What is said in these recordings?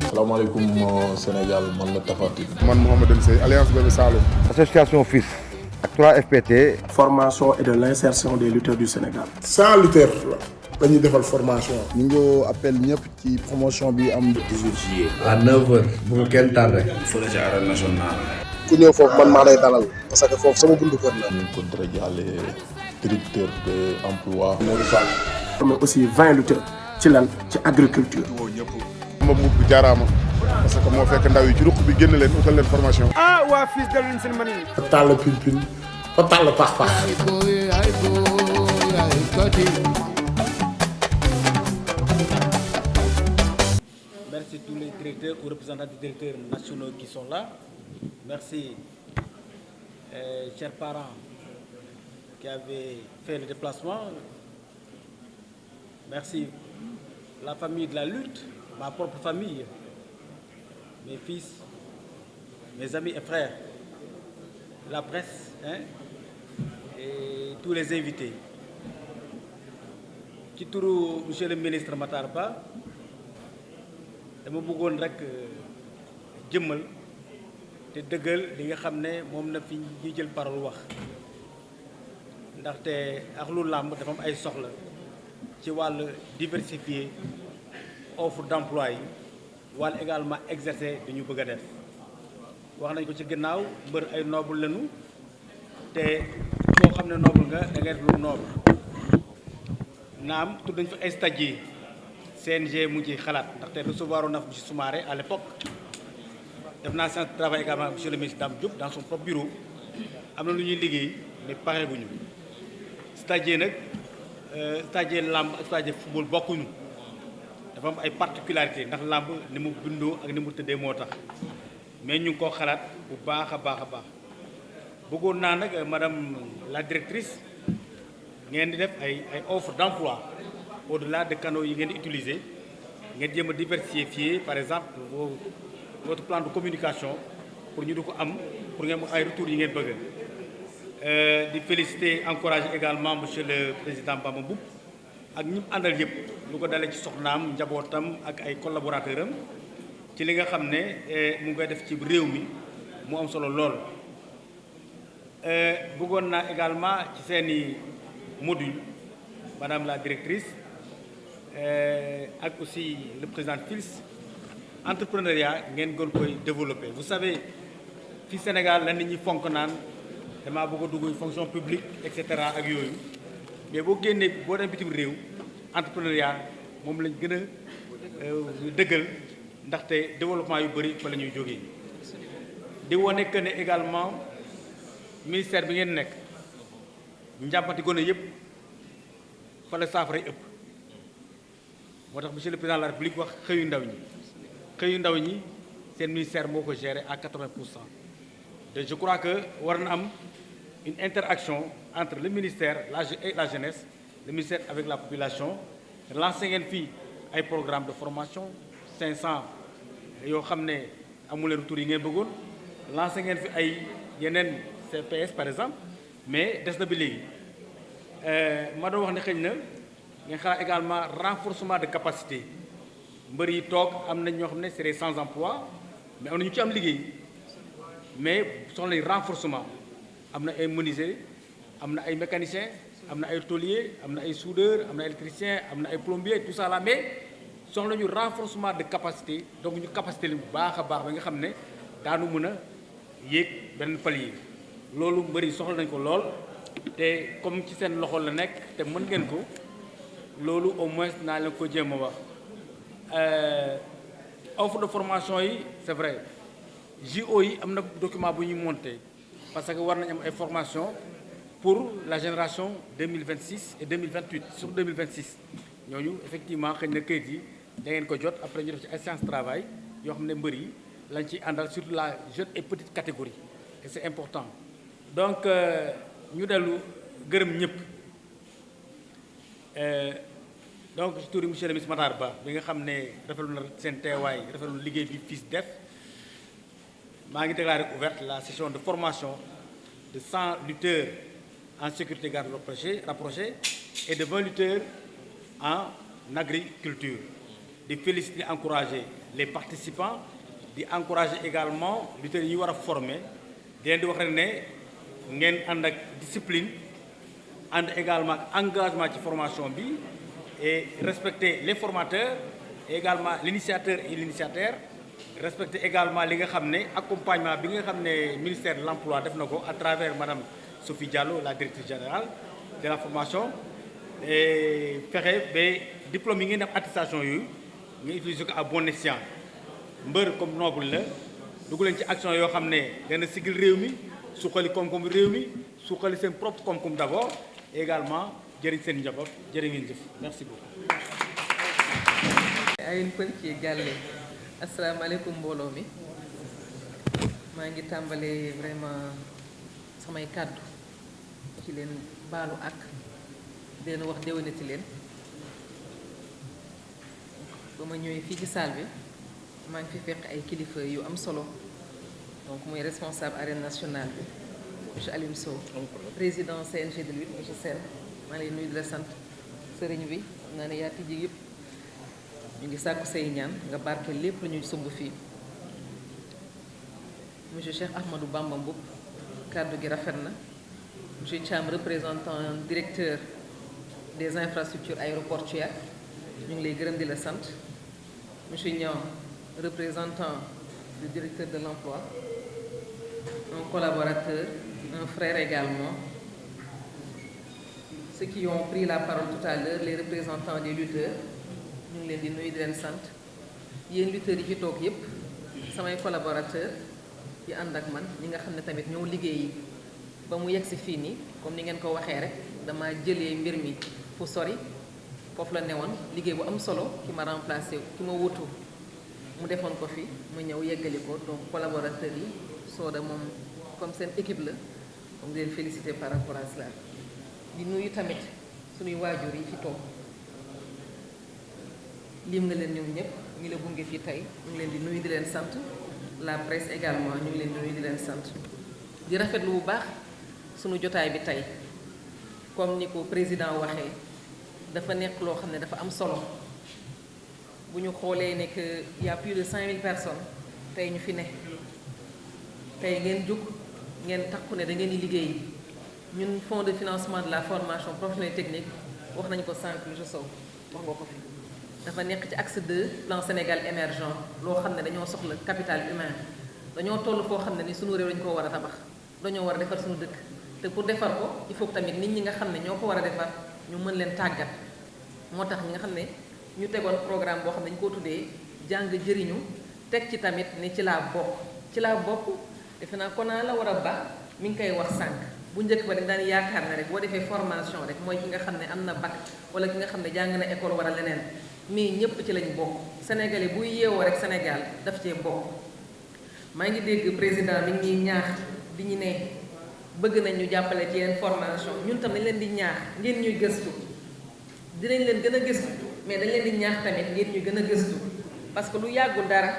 salaamaaleykum Sénégal man la Tapha Tine. man Mouhamadou Seye Alliance Bébé Saloum. association FILS ak 3FPT. formation et de l'insertion des lutteurs du Sénégal. 100 lutteurs la ñuy defal formation. ñu ngi appel ñëpp ci promotion bi am. 18 juillet. à 9h bu ko kenn tardé. fële ci arène nationale. ku ñëw foofu man maa lay dalal parce que foofu sama buntu kër la. ñu ngi ko jaale directeur de emploi. Modou Fall. mais aussi 20 lutteurs ci lan ci agriculture. ma mbubb jaaraama parce que moo fekk ndaw yi ci ruq bi génn leen utal leen formation. waa FILS dal leen seen mën yi. fa tàll pin fa tàll pax. Merci tous les directeurs ou représentants des directeurs nationaux qui sont là. Merci, chers parents qui avaient fait le déplacement. Merci la famille de la lutte, ma propre famille, mes fils, mes amis et frères, la presse, et tous les invités. Ci turu monsieur le ministre Matar Ba dama bëggoon rek jëmmal te dëggal li nga xam ne moom na fi ñuy jël parole wax ndaxte ak lu làmb dafa am ay soxla ci wàll diversifier offre d'emploi yi wàll également exercer dañu bëgg a def wax nañ ko ci gannaaw mbër ay noble lañu te koo xam ne noble nga da ngay def lu noble naam tudd nañ fa ay stagiaires CNG mu ngi ciy xalaat ndaxte recevoir na monsieur Soumaré à l'époque def naa séance de travail également monsieur le ministre Dame Diop dans son propre bureau am na lu ñuy liggéey mais pare guñu stagiaire nag stagiaire làmb ak stagiaire football bokkuñu dafa am ay particularités ndax làmb ni mu bindoo ak ni mu tëddee moo tax mais ñu ngi koo xalaat bu baax a baax a baax bëggoon naa nag madame la directrice ngeen di def ay offre d'emploi au-delà de canaux yi ngeen di utiliser ngeen jéem a diversifier par exemple votre plan de communication pour ñu di ko am pour ngeen ay retours yi ngeen bëgg di féliciter encourager également monsieur le président Bamba Mboup ak ñi mu àndal yëpp lu ko dalee ci soxnaam njabootam ak ay collaborateurs am ci li nga xam ne mu ngi koy def ci réew mi mu am solo lool. bëggoon naa également ci seeni module madame la directrice ak aussi le président FILS entrepreneuriat ngeen gën koy développer. Vous savez fii Sénégal la nit ñi fonk naan damaa bëgg a dugg fonction publique et cetera ak yooyu mais boo génnee boo dem bitim réew entrepreneuriat moom lañ gën a dëggal ndaxte développement yu bëri fa la ñuy jógee. di wane que ne également ministère bi ngeen nekk njàmpati gone yëpp fa la saafara ëpp moo tax monsieur le président de la république wax xëyu ndaw ñi seen ministère moo ko géré à 80%. te je crois que war na am une interaction entre le ministère et la jeunesse, le ministère avec la population. lancé ngeen fii ay programme de formation 500 yoo xam ne amuleen retour yi ngeen bëggoon lancé ngeen fi ay yeneen CPS par exemple mais des na bi léegi ma doon wax ne xëy na ngeen xalaat également renforcement de capacité mbër yi toog am nañ ñoo xam ne c'est des sans emploi mais am na ñu ci am liggéey mais soxla nañ renforcement am na ay menuisier am na ay mécanicien am na ay tôlier am na ay soudeur am na électricien am na ay plombier tout ça là mais soxla ñu renforcement de capacité donc ñu capacité li bu baax a baax ba nga xam ne daanu mën a yéeg benn palier loolu mbëri soxla nañ ko lool te comme ci seen loxo la nekk te mën ngeen ko loolu au moins naa leen ko jéem a wax offre de formation yi c'est vrai JO yi am na document bu ñuy monté parce que war nañ am ay formation pour la génération 2026 et 2028 sur 2026 ñooñu effectivement xëy na këyit yi da ngeen ko jot après ñu def ci ay séance travail yoo xam ne mbër yi lañ ciy àndal surtout la jeune et petite catégorie et c'est important donc ñu dellu gërëm ñëpp donc ci turi monsieur le ministre Matar Ba bi nga xam ne rafetlu na seen teewaay rafetlu liggéey bi FILS def maa ngi déclaré ouverte la session de formation de 100 lutteurs en sécurité garde rapprochée et de 20 lutteurs en agriculture di féliciter di encourager les participants di encourager également lutteurs yi war a former di leen di wax rek ne ngeen ànd ak discipline ànd également ak engagement ci formation bi et respecter les formateurs et également l'initiateur et l'initiateur respecter également li nga xam ne accompagnement bi nga xam ne ministère de l'emploi def na ko à travers madame Sophie Diallo la directrice générale de la formation et fexe ba diplôme yi ngeen def attestation yooyu nga utiliser ko à bon escient mbër comme noble la dugg leen ci action yoo xam ne dana sigil réew mi suqali koom-koom réew mi suqali seen propre koom-koom d'abord et également jëriñ seen njaboot jërë ngeen jëf merci beaucoup. Ayun Pël ci Gàlle asalaamaaleykum mbooloo mi maa ngi tàmbalee vraiment samay kàddu ci leen baalu ak leen wax déwénati leen ba ma ñëwee fii ci salle bi maa ngi fi fekk ay kilifa yu am solo donc muy responsable arène nationale bi monsieur Alioune Sow président CNG de lutte monsieur Sène maa ngi lay nuyu di la sant sëriñ bi xam naa ne yaa tijji yëpp ñu ngi sàkku say ñaan nga barke lépp lu ñuy sumb fii monsieur Cheikh Ahmadou Bamba Mboup kàddu gi rafet na monsieur Thiam représentant directeur des infrastructures aéroportuaires ñu ngi lay gërëm di la sant monsieur Niang représentant du directeur de l'emploi un collaborateur un frère également ceux qui ont pris la parole tout à l'heure les représentants des lutteurs ñu ngi leen di nuyu di leen sant yéen lutteurs yi fi toog yépp samay collaborateurs yi ànd ak man ñi nga xam ne tamit ñoo liggéey ba mu yegg si fii nii comme ni ngeen ko waxee rek dama jëlee mbir mi fu sori foofu la newoon liggéey bu am solo ki ma remplacé ki ma wutu mu defoon ko fi ma ñëw yeggali ko donc collaborateurs yi Soda moom comme seen équipe la donc di leen féliciter par rapport à cela di nuyu tamit suñuy waajur yi fi toog lim nga leen ñoom ñëpp ñu la gunge fii tey ñu ngi leen di nuyu di leen sant la presse également ñu ngi leen di nuyu di leen sant di rafetlu bu baax suñu jotaay bi tey comme ni ko président waxee dafa nekk loo xam ne dafa am solo bu ñu xoolee ne que y a plus de 5000 personnes tey ñu fi ne tey ngeen jóg ngeen takku ne da ngeen di liggéey ñun fonds de financement de la formation professionnelle technique wax nañu ko sànq monsieur Sow wax nga ko fi dafa nekk ci axe 2 plan Sénégal émergent loo xam ne dañoo soxla capital humain dañoo toll foo xam ne ni suñu réew dañu ko war a tabax dañoo war a defar suñu dëkk te pour defar ko il faut tamit nit ñi nga xam ne ñoo ko war a defar ñu mën leen tàggat moo tax ñi nga xam ne ñu tegoon programme boo xam ne dañu ko tuddee jàng jëriñu teg ci tamit ni ci laa bokk defe naa kon naa la war a baax mi ngi koy wax sànq bu njëkk ba dañ daan yaakaar ne rek boo defee formation rek mooy ki nga xam ne am na bac wala ki nga xam ne jàng na école wala leneen mais ñëpp ci lañ bokk sénégalais buy yeewoo rek Sénégal daf cee bokk maa ngi dégg président mi ngi ñaax di ñu ne bëgg nañ ñu jàppale ci yeneen formation ñun tam dañ leen di ñaax ngeen ñuy gëstu dinañ leen gën a gëstu mais dañ leen di ñaax tamit ngeen ñuy gën a gëstu parce que lu yàggul dara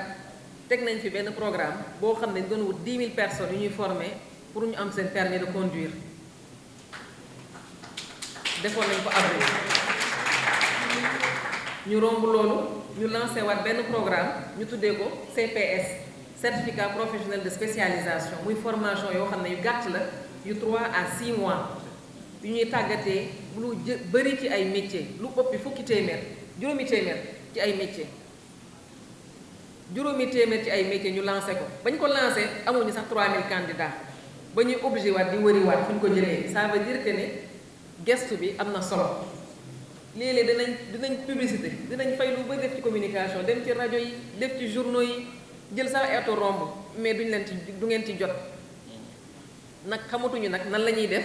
teg nañ fi benn programme boo xam ne dañ doon wut 10 000 personnes yu ñuy former pour ñu am seen permis de conduire defoon nañ ko avril ñu romb loolu ñu lancé waat benn programme ñu tuddee ko CPS certificat professionnel de spécialisation muy formation yoo xam ne yu gàtt la yu 3 à 6 mois yu ñuy tàggatee lu bëri ci ay métiers lu ëpp fukki téeméer juróomi téeméer ci ay métiers ci ay métiers ñu lancé ko bañ ko lancé amuñu sax 3000 candidats ba ñuy obligé waat di wëri waat fu ñu ko jëlee ça veut dire que ne gestu bi am na solo léeg-léeg dinañ publicité dinañ fay lu ba def ci communication dem ci rajo yi def ci journaux yi jël sax eto romb mais du ngeen ci jot nag xamatuñu nag nan la ñuy def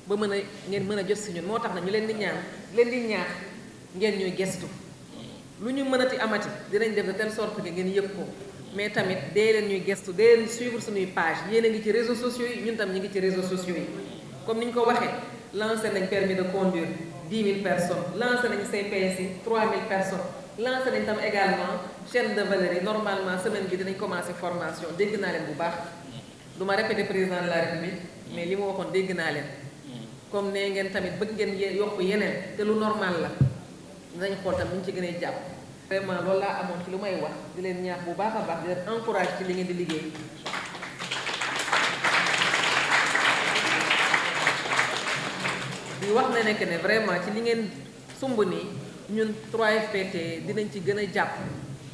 ba mën a ngeen mën a jot si ñun moo tax na ñu leen di ñaax ngeen ñuy gestu lu ñu mënati amati dinañ def de telle sorte que ngeen yëg ko mais tamit dee leen ñuy gestu dee leen suivre suñuy page yéen a ngi ci réseaux sociaux yi ñun tam ñu ngi ci réseaux sociaux yi comme ni ñu ko waxee lancé nañ permis de conduire 10 000 personnes lancé nañ CPS yi 3 000 personnes lancé nañ tam également chaîne de valeur yi normalement semaine bi dinañ commencé formation dégg naa leen bu baax du ma répété président de la république mais li ma waxoon dégg naa leen comme ne ngeen tamit bëgg ngeen yokk yeneen te lu normal la dinañ xool tam ñu ci gën a jàpp. vraiment loolu laa amoon ci lu may wax di leen ñaax bu baax a baax di leen encourage ci li ngeen di liggéey. di wax ne nekk ne vraiment ci li ngeen sumb nii ñun 3FPT dinañ ci gën a jàpp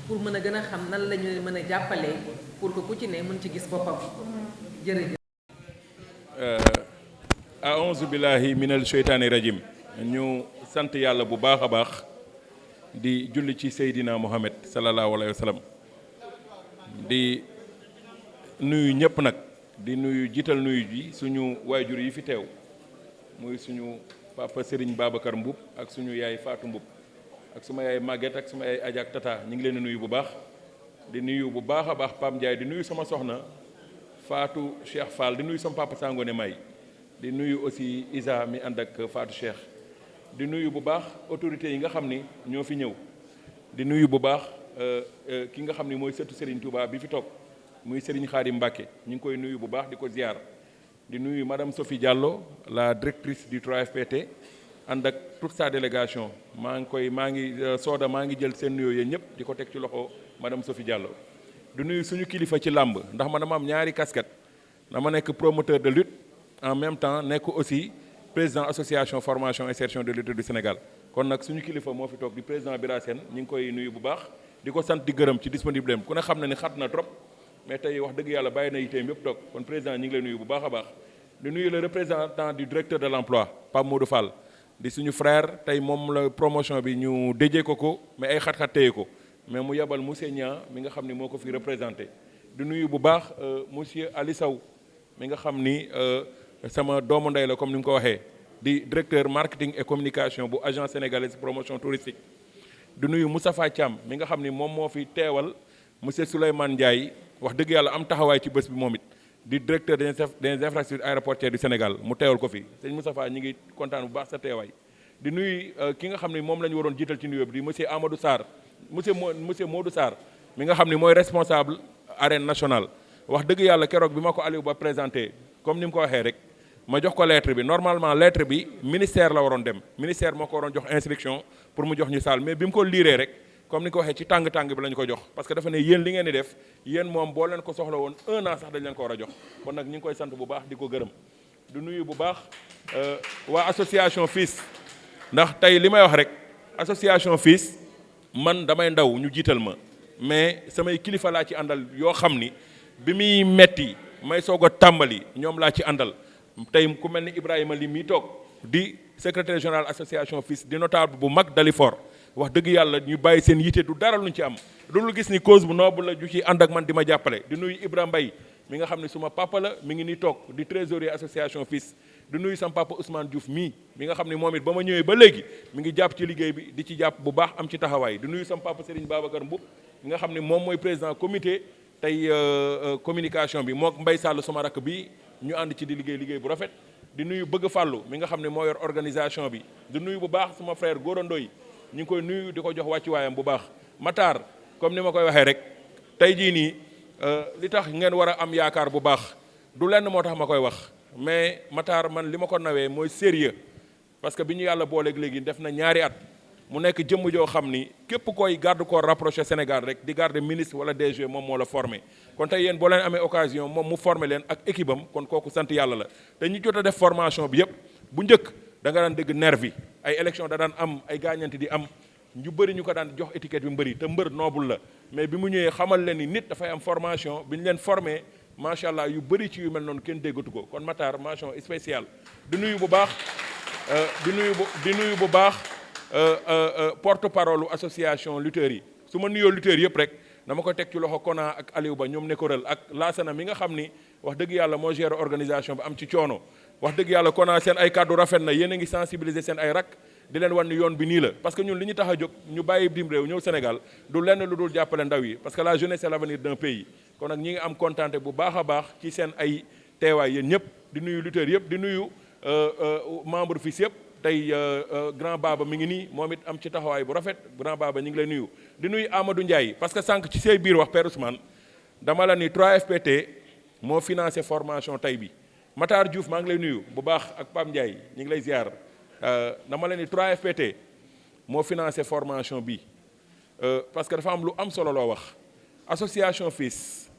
pour mën a gën a xam nan la ñu mën a jàppalee pour que ku ci ne mën ci gis boppam jërëjëf. aouzu billahi minal sheytaani rajim ñu sant yàlla bu baax a baax di julli ci Seydina Mohamed sallallahu alayhi wa sallam di nuyu ñëpp nag di nuyu jiital nuyu ji suñu waajur yi fi teew muy suñu papa Serigne Babacar Mboup ak suñu yaay Fatou Mboup ak suma yaay Maguette ak suma yaay Adja ak Tata ñu ngi leen di nuyu bu baax di nuyu bu baax a baax Pam Ndiaye di nuyu sama soxna Fatou Cheikh Fall di nuyu sama papa Sangone May di nuyu aussi Isa mi ànd ak Fatou Cheikh di nuyu bu baax autorités yi nga xam ni ñoo fi ñëw di nuyu bu baax ki nga xam ni mooy sëtu Serigne Touba bi fi toog muy Serigne Khadim Mbacké ñu ngi koy nuyu bu baax di ko ziar di nuyu madame Sophie Diallo la directrice du 3FPT ànd ak toute sa délégation maa ngi sooda maa ngi jël seen nuyoo yéen ñëpp di ko teg ci loxo madame Sophie Diallo di nuyu suñu kilifa ci làmb ndax man dama am ñaari casquette dama nekk promoteur de lutte en même temps nekk aussi président association formation insertion de lutte du Sénégal kon nag suñu kilifa moo fi toog di président Bira Sène ñu ngi koy nuyu bu baax di ko sant di gërëm ci disponible am ku ne xam na ni xat na trop mais tey wax dëgg yàlla bàyyi na yiteem yëpp toog kon président ñu ngi lay nuyu bu baax a baax di nuyu le représentant du directeur de l'emploi Pape Modou Fall di suñu frère tey moom la promotion bi ñu déjee ko mais ay xat-xat téye ko mais mu yebal monsieur Niang mi nga xam ni moo ko fi représenté di nuyu bu baax monsieur Ali Sow mi nga xam ni sama doomu ndey la comme ni mu ko waxee di directeur marketing et communication bu agence sénégalaise promotion touristique di nuyu Moustapha Thiam mi nga xam ni moom moo fi teewal monsieur Souleymane Ndiaye wax dëgg yàlla am taxawaay ci bés bi moom it di directeur des infrastructures aéroportuaires du Sénégal mu teewal ko fi sëñ Moustapha ñi ngi kontaan bu baax sa teewaay di nuyu ki nga xam ni moom la ñu waroon jiital ci nuyoo bi di monsieur Amadou Sarr monsieur Modou Sarr mi nga xam ni mooy responsable arène nationale wax dëgg yàlla keroog bi ma ko Aliou Ba présenté comme ni mu ko waxee rek ma jox ko lettre bi normalement lettre bi ministère la waroon dem ministère moo ko waroon jox instruction pour mu jox ñu salle mais bi mu ko liiree rek comme ni ko waxee ci tàng-tàng bi la ñu ko jox parce que dafa ne yéen li ngeen di def yéen moom boo leen ko soxla woon 1 an sax dañ leen ko war a jox kon nag ñu ngi koy sant bu baax di ko gërëm du nuyu bu baax waa association FILS ndax tey li may wax rek association FILS man damay ndaw ñu jiital ma mais samay kilifa laa ci àndal yoo xam ni bi muy metti may soog a tàmbali ñoom laa ci àndal tey ku mel ni Ibrahima li mi toog di secrétaire général association FILS di notable bu mag Dalifort wax dëgg yàlla ñu bàyyi seen yite du dara luñ ci am loolu gis ni cause bu noble la ju ci ànd ak man di ma jàppale di nuyu Ibrahima Mbaye mi nga xam ne suma papa la mi ngi ni toog di trésorier association FILS di nuyu sama papa Ousmane Diouf mii mi nga xam ne moom it ba ma ñëwee ba léegi mi ngi jàpp ci liggéey bi di ci jàpp bu baax am ci taxawaay di nuyu sama papa Serigne Babacar Mboup mi nga xam ne moom mooy président comité tey communication bi mook Mbaye Sall sama rakk bi ñu ànd ci di liggéey bu rafet di nuyu Bëgg Fàllu mi nga xam ne moo yor organisation bi di nuyu bu baax suma frère Gora Ndoye ñu ngi koy nuyu di ko jox wàccuwaayam bu baax Matar comme ni ma koy waxee rek tey jii nii li tax ngeen war a am yaakaar bu baax du lenn moo tax ma koy wax mais Matar man li ma ko nawee mooy sérieux parce que bi ñu yàlla booleeg léegi def na ñaari at mu nekk jëmm joo xam ni képp koy garde corps rapproché Sénégal rek di garde ministre wala DG moom moo la formé kon tey yéen boo leen amee occasion moom mu formé leen ak équipe am kon kooku sant yàlla la te ñu jot a def formation bi yëpp bu njëkk da nga daan dégg nervi ay élection da daan am ay gaañante di am ñu bëri ñu ko daan jox étiquette bi mbëri te mbër noobul la mais bi mu ñëwee xamal leen ni nit dafay am formation bi ñu leen formé macha allah yu bëri ci yu mel noonu kenn déggatu ko kon Matar mention spéciale di nuyu bu baax di nuyu bu baax porte parole association lutteurs yi su ma nuyoo lutteurs yëpp rek dama ko teg ci loxo Kona ak Aliou Ba ñoom nekkoral ak Laasana mi nga xam ni wax dëgg yàlla moo géré organisation bi am ci coono wax dëgg yàlla Kona seen ay kàddu rafet na yéen a ngi sensibiliser seen ay rak di leen wan ni yoon bi nii la parce que ñun li ñu tax a jóg ñu bàyyi dim réew ñëw Sénégal du lenn lu dul jàppale ndaw yi parce que la jeunesse c'est l'avenir d'un pays kon nag ñi ngi am contenté bu baax a baax ci seen ay teewaay yéen ñëpp di nuyu lutteurs yëpp di nuyu membre FILS yëpp tey grand baba mi ngi nii moom it am ci taxawaay bu rafet grand baba ñu ngi lay nuyu di nuyu Amadou Ndiaye parce que sànq ci say biir wax Père Ousmane dama la ni 3FPT moo financé formation tey bi Matar Diouf maa ngi lay nuyu bu baax ak Pam Ndiaye ñu ngi lay ziar dama la ni 3FPT moo financé formation bi parce que dafa am lu am solo loo wax association FILS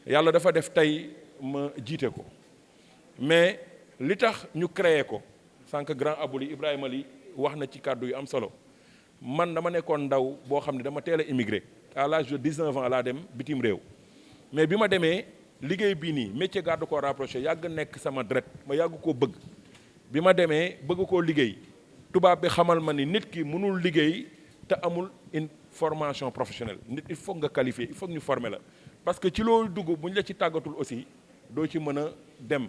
yàlla dafa def tey ma jiite ko mais li tax ñu créé ko sànq grand abouli Ibrahima Ly wax na ci kàddu yu am solo man dama nekkoon ndaw boo xam ne dama teel a immigré à l'âge de 19 ans laa dem bitim réew mais bi ma demee liggéey bii nii métier garde corps rapproché yàgg nekk sama deret ma yàgg koo bëgg bi ma demee bëgg koo liggéey tubaab bi xamal ma ni nit ki mënul liggéey te amul une formation professionnelle nit il faut nga qualifier il faut ñu former la parce que ci loolu dugg bu ñu la ci tàggatul aussi doo ci mën a dem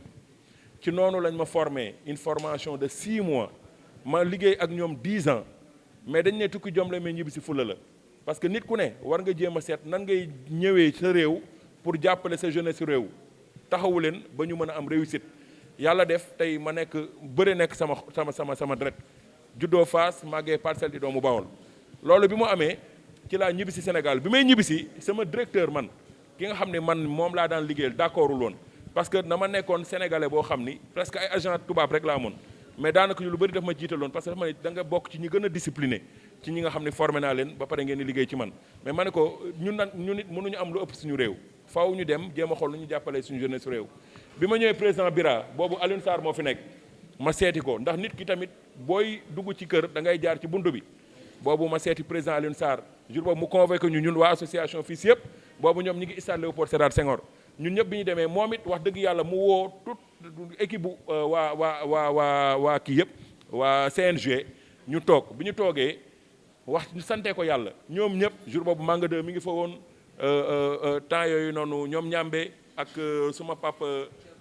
ci noonu lañ ma formé une formation de 6 mois ma liggéey ak ñoom 10 ans mais dañ ne tukki jom la mais ñibbi si fulla la parce que nit ku ne war nga jéem a seet nan ngay ñëwee sa réew pour jàppale sa jeunesse réew taxawu leen ba ñu mën a am réussite yàlla def tey ma nekk bëre nekk sama deret juddoo Fass màggee Parcelles di doomu Bawol loolu bi mu amee ci laa ñibbi si Sénégal bi may ñibbi si sama directeur man ki nga xam ne man moom laa daan liggéeyal d'accordul woon parce que dama nekkoon sénégalais boo xam ni presque ay agent tubaab rek laa amoon mais daanaka ñu lu bëri daf ma jiitaloon parce que dafa ma ne da nga bokk ci ñi gën a discipliné ci ñi nga xam ne formé naa leen ba pare ngeen di liggéey ci man mais ma ne ko ñun nit mënuñu am lu ëpp suñu réew faaw ñu dem jéem a xool nu ñu jàppalee suñu jeunesse réew bi ma ñëwee président Bira boobu Alioune Sarr moo fi nekk ma seeti ko ndax nit ki tamit booy dugg ci kër da ngay jaar ci buntu bi boobu ma seeti président Alioune Sarr jour boobu mu convoqué ñu ñun waa association FILS yëpp boobu ñoom ñi ngi stade Léopold Sédar Senghor ñun ñëpp bi ñu demee moom it wax dëgg yàlla mu woo toute équipe bu waa kii yëpp waa CNG ñu toog bi ñu toogee wax ñu sante ko yàlla ñoom ñëpp jour boobu Manga 2 mi ngi fa woon temps yooyu noonu ñoom ñambe ak suma papa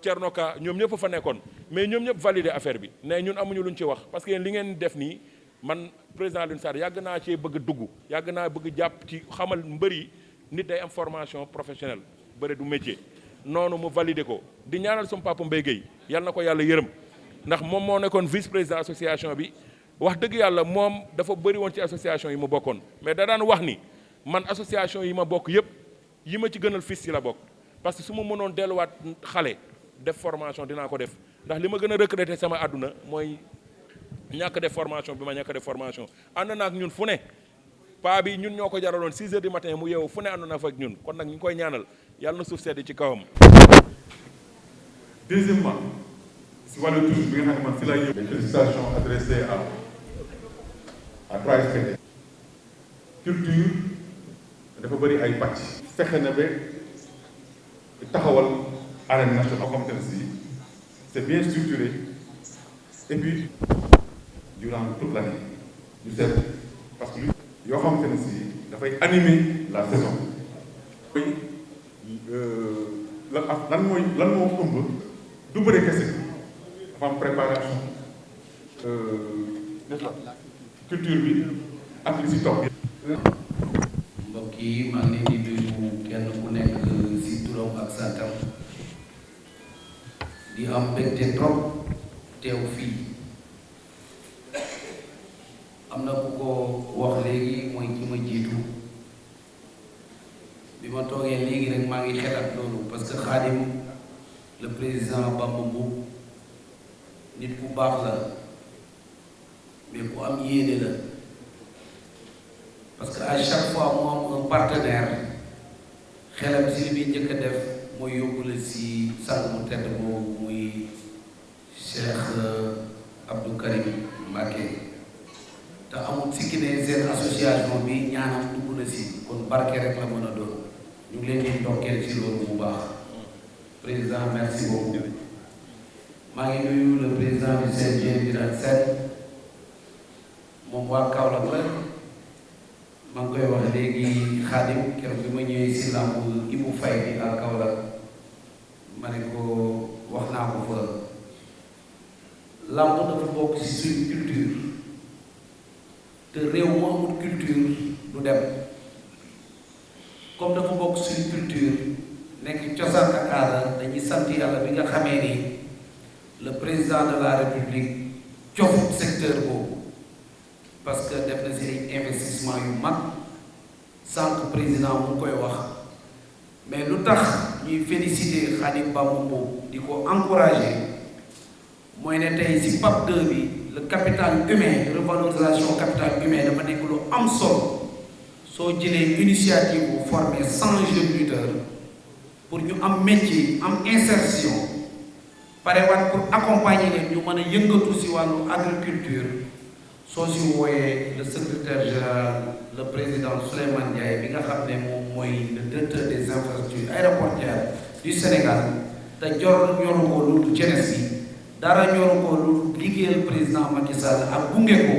Thierno Ka ñoom ñëpp fa nekkoon mais ñoom ñëpp validé affaire bi ne ñun amuñu luñ ci wax parce que li ngeen def nii man président Alioune Sarr yàgg naa cee bëgg dugg yàgg naa bëgg jàpp ci xamal mbër yi nit day am formation professionnelle bëre du métier noonu mu validé ko di ñaanal suma papa Mbaye Guèye yàlla na ko yàlla yërëm ndax moom moo nekkoon vice président association bi wax dëgg yàlla moom dafa bëri woon ci association yi mu bokkoon mais da daan wax ni man association yi ma bokk yëpp yi ma ci gënal FILS yi la bokk parce que su ma mënoon delluwaat xale def formation dinaa ko def ndax li ma gën a regretter sama àdduna mooy ñàkk def formation bi ma ñàkk def formation ànd na ak ñun fu ne paa bi ñun ñoo ko jaraloon 6 heures du matin mu yeewu fu ne ànd na fa ak ñun kon nag ñu ngi koy ñaanal yàlla na suuf sedd ci kawam. Deuxièmement si wàllu touche bi nga xam ne man fi lay ñëw. les félicitations adressées à 3FPT. culture dafa bëri ay pàcc. fexe na ba taxawal arène nationale comme tel si c'est bien structuré et puis durant toute l'année ñu seet parce que yoo xamante ne si dafay animer la saison. lan moo ëmb du bëre kese dafa am préparation culture bi ak li si topp. mbokk yi maa ngi leen di nuyu kenn ku nekk si turam ak santam di am mbégte trop teew fii am na ku ko wax léegi mooy ki ma jiitu bi ma toogee léegi rek maa ngi xelaat loolu parce que Khadim le président Bamba Mboup nit ku baax la mais ku am yéene la parce que à chaque fois mu am un partenaire xelam si li muy njëkk a def mooy yóbbu la si sang mu tedd boobu muy Cheikh Abdou Karim Mbacké te amul sikki ne seen association bi ñaanam dugg na si kon barke rek la mën a doon ñu ngi leen di ndokkeel ci loolu bu baax président merci beaucoup maa ngi nuyu le président du CNG Birane Sène moom waa Kaolack la maa ngi koy wax léegi Khadim keroog bi ma ñëwee si lamb Ibou Faye bi à Kaolack ma ne ko wax naa ko fa lamb dafa bokk ci suñu culture te réew mu amul culture du dem comme dafa bokk suñu culture nekk cosaan ak aada dañuy sant yàlla bi nga xamee ni le président de la république jox secteur boobu parce que def na si investissement yu mag sànq président mu ngi koy wax mais lu tax ñuy féliciter Khadim Bamba Mboup di ko encourager mooy ne tey si PAP 2 bi le capital humain revalorisation capital humain dafa nekk lu am solo soo jëlee initiative bu former 100 jeunes lutteurs pour ñu am métier am insertion parewaat pour accompagner leen ñu mën a yëngatu si wàllu agriculture soo si wooyee le secrétaire général le président Souleymane Ndiaye bi nga xam ne moom mooy le directeur des infrastructures aéroportuaires du Sénégal te ñoru ko lu jeunesse yi dara ñoru ko lu liggéeyal président Macky Sall ak gunge ko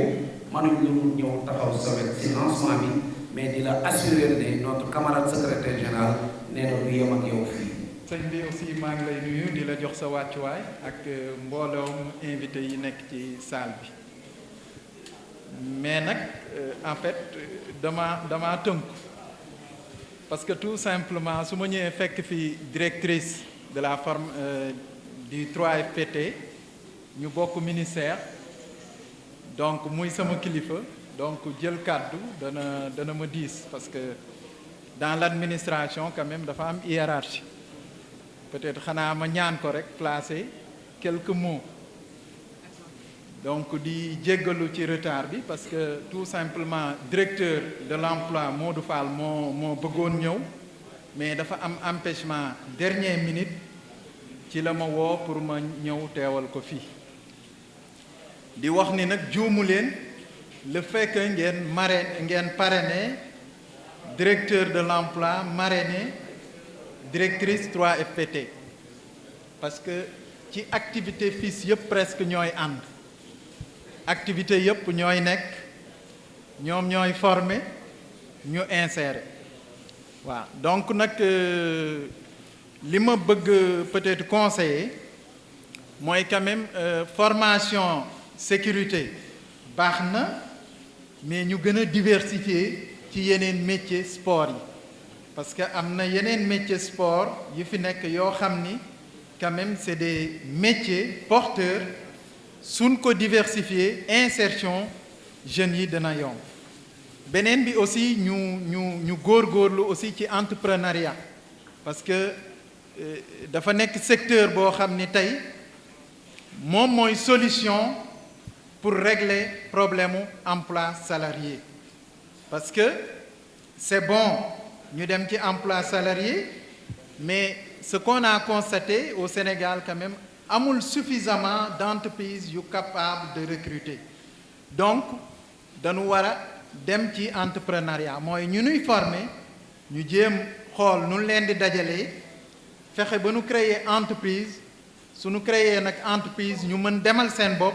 mënuñ lu ñëw taxaw sa wet si lancement bi mais di la assurer ne notre camarade secrétaire général nee na du yem ak yow fii. sëñ bi aussi maa ngi lay nuyu di la jox sa wàccuwaay ak mbooloom invité yi nekk ci salle bi mais nag en fait dama tënku parce que tout simplement su ma ñëwee fekk fi directrice de la forme du 3FPT ñu bokk ministère donc muy sama kilifa donc jël kàddu dana ma diis parce que dans l'administration quand même dafa am hiérarchie peut-être xanaa ma ñaan ko rek placer quelques mots donc di jéggalu ci retard bi parce que tout simplement directeur de l'emploi Modou Fall moo bëggoon ñëw mais dafa am empêchement dernière minute ci la ma woo pour ma ñëw teewal ko fii di wax ni nag juumu leen le fait que ngeen parrainé directeur de l'emploi marraine directrice 3FPT parce que ci activité FILS yëpp presque ñooy ànd activité yëpp ñooy nekk ñoom ñooy former ñu insérer waaw donc nag li ma bëgg peut-être conseiller mooy quand même formation sécurité baax na mais ñu gën a diversifier ci yeneen métier sport yi parce que am na yeneen métier sport yu fi nekk yoo xam ni quand même c'est des métiers porteurs suñ ko diversifier insertion jeunes yi dina yomb beneen bi aussi ñu góorgóorlu aussi ci entrepreneuriat parce que dafa nekk secteur boo xam ni tey moom mooy solution pour régler problème mu emploi salarié parce que c'est bon ñu dem ci emploi salarié mais ce qu'on a constaté au Sénégal quand même amul suffisamment d'entreprises yu capables de recruter donc dañu war a dem ci entrepreneuriat mooy ñu nuy former ñu jéem xool nu leen di dajalee fexe ba nu créer entreprise su nu créer nag entreprise ñu mën demal seen bopp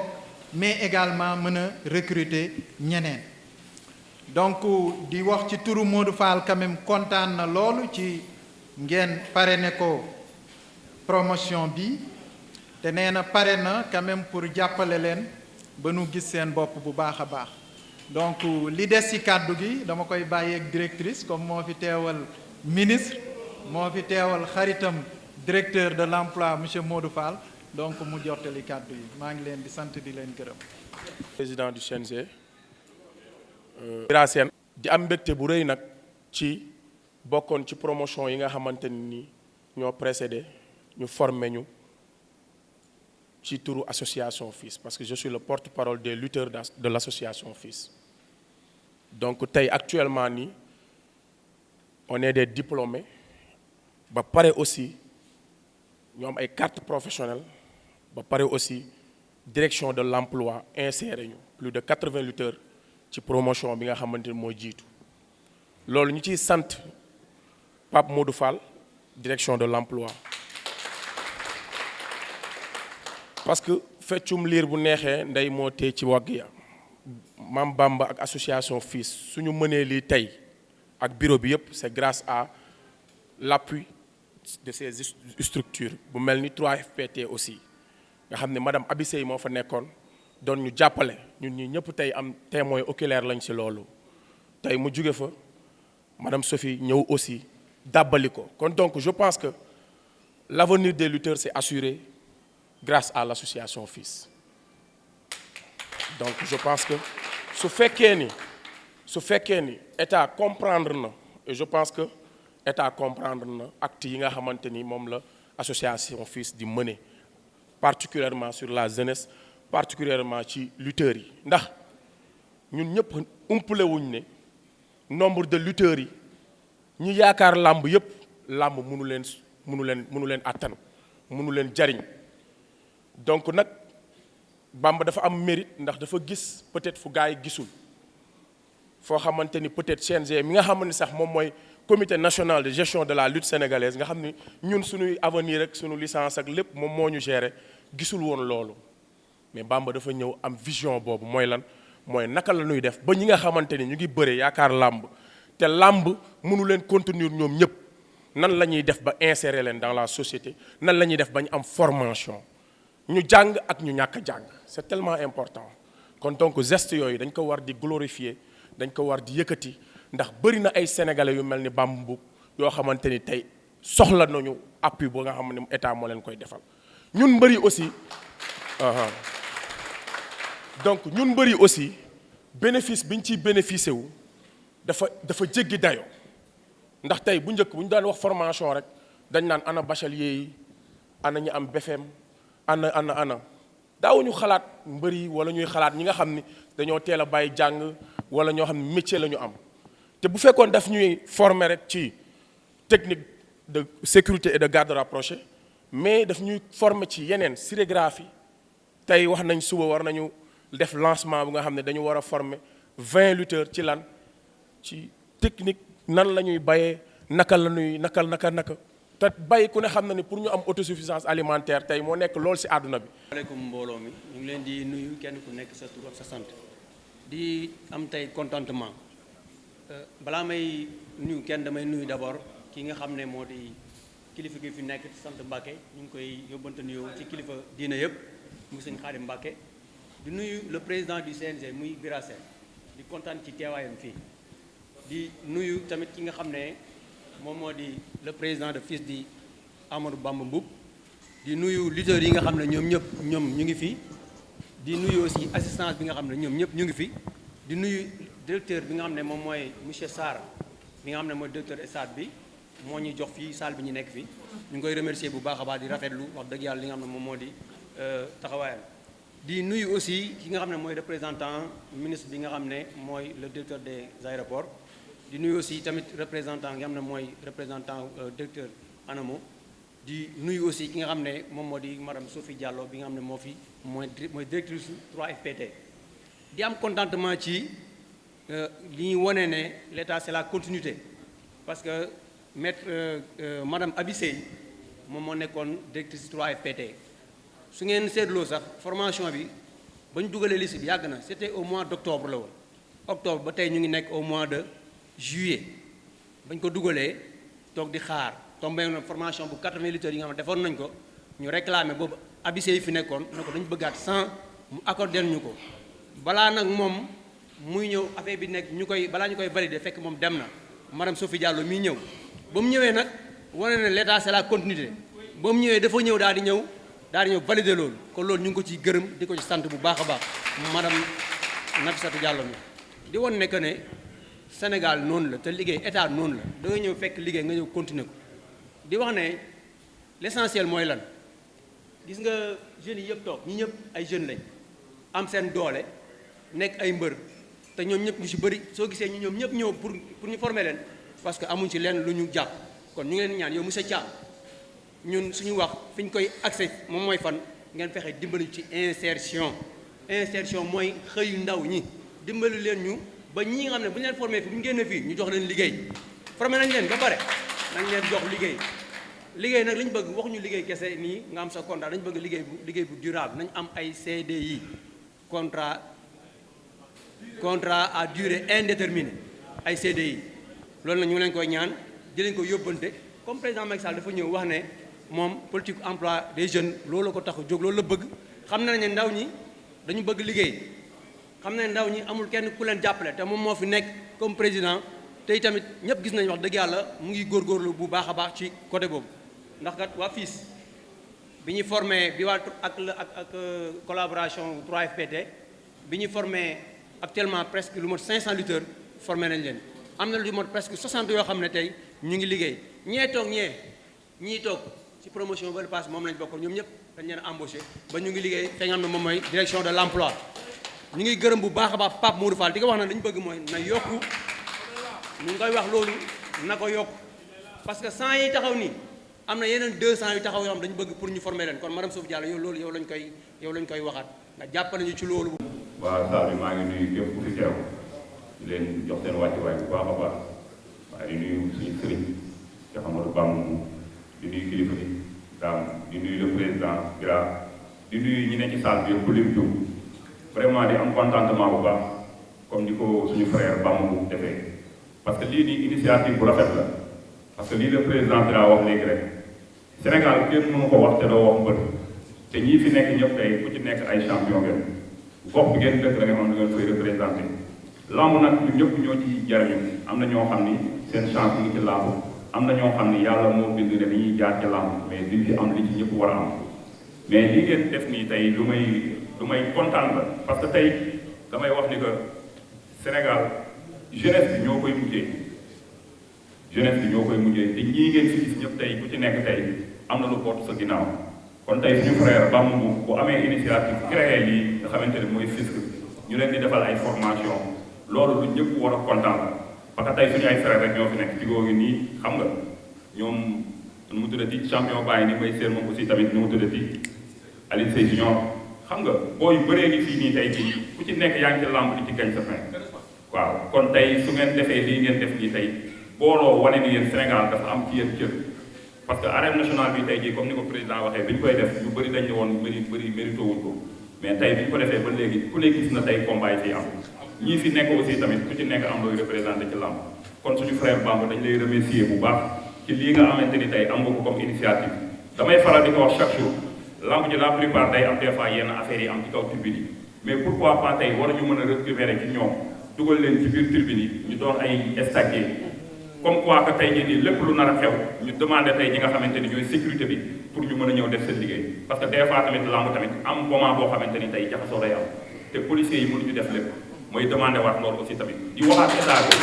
mais également mën a recruter ñeneen donc di wax ci turu Modou Fall quand même kontaan na loolu ci ngeen parrainé ko promotion bi te nee na pare na quand même pour jàppale leen ba nu gis seen bopp bu baax a baax donc li des ci kàddu gi dama koy bàyyi ak directrice comme moo fi teewal ministre moo fi teewal xaritam directeur de l'emploi monsieur Modou Fall donc mu jottali kàddu yi maa ngi leen di sant di leen gërëm. président du CNG Sène di am mbégte bu rëy nag ci bokkoon ci promotion yi nga xamante ni ñoo précédé ñu formé ñu ci turu association FILS parce que je suis le porte-parole des lutteurs de l'association FILS donc tey actuellement nii on est des diplômés ba pare aussi ñu am ay cartes professionnelles ba pare aussi direction de l'emploi inséré ñu plus de 80 lutteurs ci promotion bi nga xamante ni moo jiitu loolu ñu ciy sant Pape Modou Fall direction de l'emploi parce que feccum liir bu neexee ndey moo tee ci wagg ya Mam Bamba ak association FILS suñu mënee lii tey ak bureau bi yëpp c'est grâce à l'appui de ces structures bu mel ni 3FPT aussi nga xam ne madame Abissey moo fa nekkoon doon ñu jàppale ñun ñi ñëpp tey am témoin oculaire lañ ci loolu tey mu jóge fa madame Sophie ñëw aussi dàbbali ko kon donc je pense que l'avenir des lutteurs c'est assuré grâce à l'association FILS donc je pense que su fekkee ni état comprendre na et je pense que état comprendre na acte yi nga xamante ni moom la association FILS di mener particulièrement sur la jeunesse particulièrement ci lutteurs yi ndax ñun ñëpp umpale wuñ ne nombre de lutteurs yi ñi yaakaar làmb yëpp làmb mënu leen attan mënu leen jariñ donc nag Bamba dafa am mérite ndax dafa gis peut-être fu gars yi gisul foo xamante ni peut-être CNG mi nga xam ne sax moom mooy comité national de gestion de la lutte sénégalaise nga xam ni ñun suñuy avenir ak suñu licence ak lépp moom moo ñu gérer gisul woon loolu mais Bamba dafa ñëw am vision boobu mooy lan mooy naka la ñuy def ba ñi nga xamante ni ñu ngi bëre yaakaar làmb te làmb mënu leen contenir ñoom ñëpp nan la ñuy def ba insérer leen dans la société nan la ñuy def ba ñu am formation ñu jàng ak ñu ñàkk a jàng c'est tellement important kon donc geste yooyu dañ ko war di glorifier dañ ko war di yëkkati ndax bëri na ay sénégalais yu mel ni Bamba Mboup yoo xamante ni tey soxla nañu appui ba nga xam ne état moo leen koy defal ñun mbëri aussi donc ñun mbëri aussi bénéfice bi ñu ciy bénéficier wu dafa jéggi dayoo ndax tey bu njëkk bu ñu daan wax formation rek dañ naan ana bachelier yi ana ñi am BFM ana daawuñu xalaat mbëri wala ñuy xalaat ñi nga xam ni dañoo teel a bàyyi jàng wala ñoo xam ne métier la ñu am te bu fekkoon daf ñuy former rek ci technique de sécurité et de garde rapprochée mais daf ñuy former ci yeneen sérigraphie tey wax nañ suba war nañu def lancement bu nga xam ne dañu war a former 20 lutteurs ci lan ci technique nan la ñuy bayee naka te bay ku ne xam na ni pour ñu am autosuffisance alimentaire tey moo nekk loolu ci àdduna bi. asalaamaaleykum mbooloo mi ñu ngi leen di nuyu kenn ku nekk sa tur ak sa sant di am tey contentement balaa may nuyu kenn damay nuyu d'abord ki nga xam ne moo di kilifa gi fi nekk sant Mbàkke ñu ngi koy yóbbante nuyoo ci kilifa diina yëpp mu sëñ Xaadim Mbàkke di nuyu le président du CNG muy Bira Sène di kontaan ci teewaayam fii di nuyu tamit ki nga xam ne moom moo di le président de FILS di Amadou Bamba Mboup di nuyu lutteurs yi nga xam ne ñoom ñu ngi fi di nuyu aussi assistance bi nga xam ne ñoom ñëpp ñu ngi fi di nuyu directeur bi nga xam ne moom mooy monsieur Sarr bi nga xam ne mooy directeur stade bi moo ñuy jox fii salle bi ñu nekk fi ñu ngi koy remercier bu baax a baax di rafetlu wax dëgg yàlla li nga xam ne moom moo di taxawaayam di nuyu aussi ki nga xam ne mooy représentant ministre bi nga xam ne mooy le directeur des aéroports di nuyu aussi tamit représentant nga xam ne mooy représentant directeur ANAMO di nuyu aussi ki nga xam ne moom moo di madame Sophie Diallo bi nga xam ne mooy directrice 3FPT di am contentement ci li ñu wane ne l'état c'est la continuité parce que maître madame Abissey moom moo nekkoon directrice 3FPT su ngeen seetloo sax formation bi ba ñu dugalee liste bi yàgg na c'était au mois d'octobre la woon octobre ba tey ñu ngi nekk au mois de juillet bañ ko dugalee toog di xaar tombé na formation bu 80 lutteurs yi nga xam ne defoon nañ ko ñu réclamer boobu abissé yi fi nekkoon ne ko dañu bëggaat 100 mu accordé ñu ko balaa nag moom muy ñëw affaire bi nekk balaa ñu koy valider fekk moom dem na madame Sophie Diallo miy ñëw ba mu ñëwee nag wane ne l'état c'est la continuité ba mu ñëwee dafa ñëw daal di ñëw valider loolu kon loolu ñu ngi ko ciy gërëm di ko ci sant bu baax a baax madame Nafissatou Diallo mi di won ne que ne Sénégal noonu la te liggéey état noonu la da ngay ñëw fekk liggéey nga ñëw continuer ko di wax ne l'essentiel mooy lan gis nga jeunes yi yëpp toog ñi ñëpp ay jeunes lañ am seen doole nekk ay mbër te ñoom ñëpp ñu ci bëri soo gisee ñoom ñëpp ñëw pour ñu former leen parce que amuñ ci leen lu ñu jàpp kon ñu ngi leen ñaan yow monsieur Thiam ñun suñu wax fi ñu koy accès moom mooy fan ngeen fexe dimbali ci insertion mooy xëyu ndaw ñi dimbali leen ñu ba ñi nga xam ne bu ñu leen formé fi bu ñu génnee fii ñu jox leen liggéey formé nañ leen ba pare nañ leen jox liggéey nag li ñu bëgg waxuñu liggéey kese nii nga am sa contrat dañu bëgg liggéey bu durable nañ am ay CDI contrat à durée indéterminée ay CDI loolu nag ñu ngi leen koy ñaan di leen ko yóbbante comme président Macky Sall dafa ñëw wax ne moom politique emploi des jeunes loolu la ko tax a jóg loolu la bëgg xam na ne ndaw ñi dañu bëgg liggéey xam ne ndaw ñi amul kenn ku leen jàppale te moom moo fi nekk comme président tey tamit ñëpp gis nañu wax dëgg yàlla mu ngi góorgóorlu bu baax a baax ci côté boobu ndax kat waa FILS bi ñu formé bi waa ak collaboration 3FPT bi ñu formé actuellement presque lu mot 500 lutteurs formé nañ leen am na lu mot presque 60 yoo xam ne tey ñu ngi liggéey ñii toog ci promotion ba le passe moom lañ bokkoon ñoom ñëpp dañ leen embauché ba ñu ngi liggéey te nga xam ne moom mooy direction de l'emploi. ñu ngi gërëm bu baax a baax Pape Modou Fall di ko wax na dañu bëgg mooy na yokku ñu ngi koy wax loolu na ko yokk parce que 100 yi taxaw nii am na yeneen 200 yu taxaw yoo xam dañu bëgg pour ñu former leen kon madame Souf Diallo yow loolu yow lañ koy waxaat nga jàppale ñu ci loolu. waaw saa bi maa ngi nuyu képp ku fi teew di leen jox seen wàccuwaay bu baax a baax waaye di nuyu suñu sëriñ Cheikh Amadou Bamba di nuyu kilifa bi daam di nuyu le président Bira di nuyu ñi ne ci salle bi yëpp lim jum vraiment di am contentement bu baax comme ni ko suñu frère Bamba bu defee parce que lii nii initiative bu rafet la parce que lii le président Bira wax léegi rek Sénégal kenn mënu ko wax te doo wax mbër te ñii fi nekk ñëpp tey ku ci nekk ay champion ngeen gox bi ngeen dëkk da nga xam ne ngeen koy représenté lamb nag ñu ñëpp ñoo ci jariñu am na ñoo xam ni seen chance ngi ci lamb am na ñoo xam ni yàlla moo bind ne dañuy jaar ci lamb mais duñ fi am li ci ñëpp war a am mais li ngeen def nii tey lu may kontaan la parce que tey damay wax ni que Sénégal jeunesse bi ñoo koy mujjee te ñii ngeen fi gis ñëpp tey ku ci nekk tey am na lu boot sa ginnaaw kon tey suñu frère Bamba bu amee initiative créé lii nga xamante ne mooy fisc ñu leen di defal ay formation loolu lu ñëpp war a kontaan la parce que tey suñu ay frère rek ñoo fi nekk digoo ngi nii xam nga ñoom nu mu tuddati champion bàyyi ni may seen moom aussi tamit nu mu tuddati Aliou Seye Junior xam nga booy bëree ngi fii nii tey jii ku ci nekk yaa ngi ci lamb di ci gañ sa fin waaw kon tey su ngeen defee lii ngeen def nii tey booloo wane ni yéen Sénégal dafa am ci yéen cër parce que arène nationale bi tey jii comme ni ko président waxee bi ñu koy def ñu bëri dañ ne woon bëri mérito wuñ ko mais tey bi ñu ko defee ba léegi ku ne gis na tey combat yi fii am ñii fi nekk aussi tamit ku ci nekk am looy représenté ci lamb kon suñu frère Bamba dañ lay remercier bu baax ci lii nga xamante ni tey am nga ko comme initiative damay faral di ko wax chaque jour lamb ji la plupart day am des fois yenn affaires yi am ci kaw tribune yi mais pourquoi pas tey war ñu mën a récupérer ci ñoom dugal leen ci biir tribune yi ñu doon ay stagiaires comme quoi que tey jii nii lépp lu nar a xew ñu demandé tey ñi nga xamante ni ñooy sécurité bi pour ñu mën a ñëw def seen liggéey parce que des fois tamit lamb tamit am moment boo xamante ni tey jaxasoo day am te policiers yi mënuñu def lépp mooy demandé waat loolu aussi tamit di waxaat état bi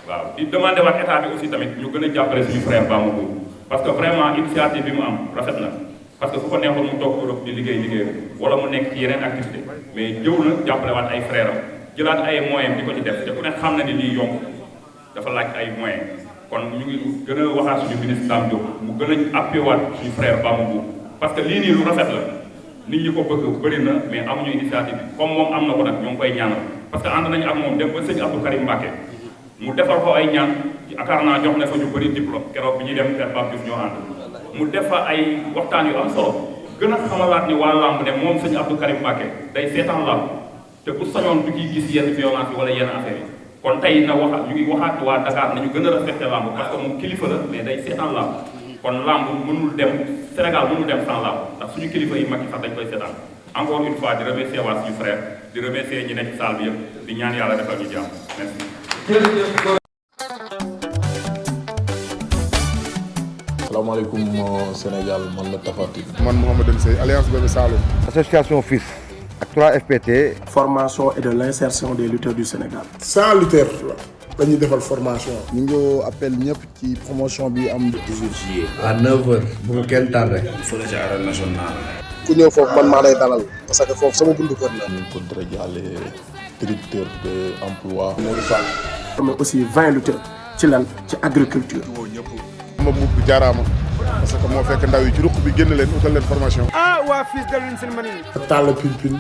waaw di demandé waat état bi aussi tamit ñu gën a jàppale suñu frère Bamba boobu parce que vraiment initiative bi mu am rafet na parce que fu ko neexoon mu toog Europe di liggéey wala mu nekk ci yeneen activité mais jëw na jàppale waat ay frère am jëlaat ay moyens di ko ci def te ku ne xam na ni lii yomb dafa laaj ay moyens kon ñu ngi gën a waxaat suñu ministre Dame Diop mu gën a appuyé waat suñu frère Bamba boobu parce que lii nii lu rafet la nit ñi ko bëgg bëri na mais amuñu initiative bi comme moom am na ko nag ñoo ngi koy ñaanal parce que ànd nañu ak moom dem ba sëñ Abdou Karim Mbacké mu defal ko ay ñaan yaakaar naa jox na fa ñu bëri diplôme keroog bi ñuy dem Père Pape Diouf ñoo ànd mu def fa ay waxtaan yu am solo gën a xamalaat ni waa lamb ne moom sëñ Abdou Karim Mbacké day seetaan lamb te bu sañoon du ciy gis yenn violence yi wala yenn affaire yi kon tey na waxaat ñu ngi waxaat waa Dakar nañu gën a respecté lamb parce que moom kilifa la mais day seetaan lamb kon lamb mënul dem Sénégal mënul dem sans lamb ndax suñu kilifa yi mag yi sax dañ koy seetaan encore une fois di remercier waa suñu frère di remercier ñi nekk ci salle bi yëpp di ñaan yàlla defal ñu jàmm merci. salaamaaleykum Sénégal man la Tapha Tine. man Mouhamadou Seye Alliance Bébé Saloum. association FILS ak 3FPT. formation et de l'insertion des lutteurs du Sénégal. 100 lutteurs la dañuy defal formation. ñu ngi appel ñëpp ci promotion bi am 18 juillet. à 9h bu ko kenn tardé. fële ci arène nationale. ku ñëw foofu man maa lay dalal parce que foofu sama buntu kër la. ñu ngi ko jaale directeur de emploi. Modou Fall. mais aussi 20 lutteurs ci lan ci agriculture. ma mbubb jaaraama parce que moo fekk ndaw yi ci ruq bi génn leen utal leen formation. ah waa FILS def leen seen mën fa tàll pin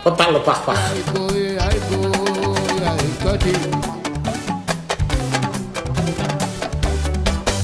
fa tàll pax pax.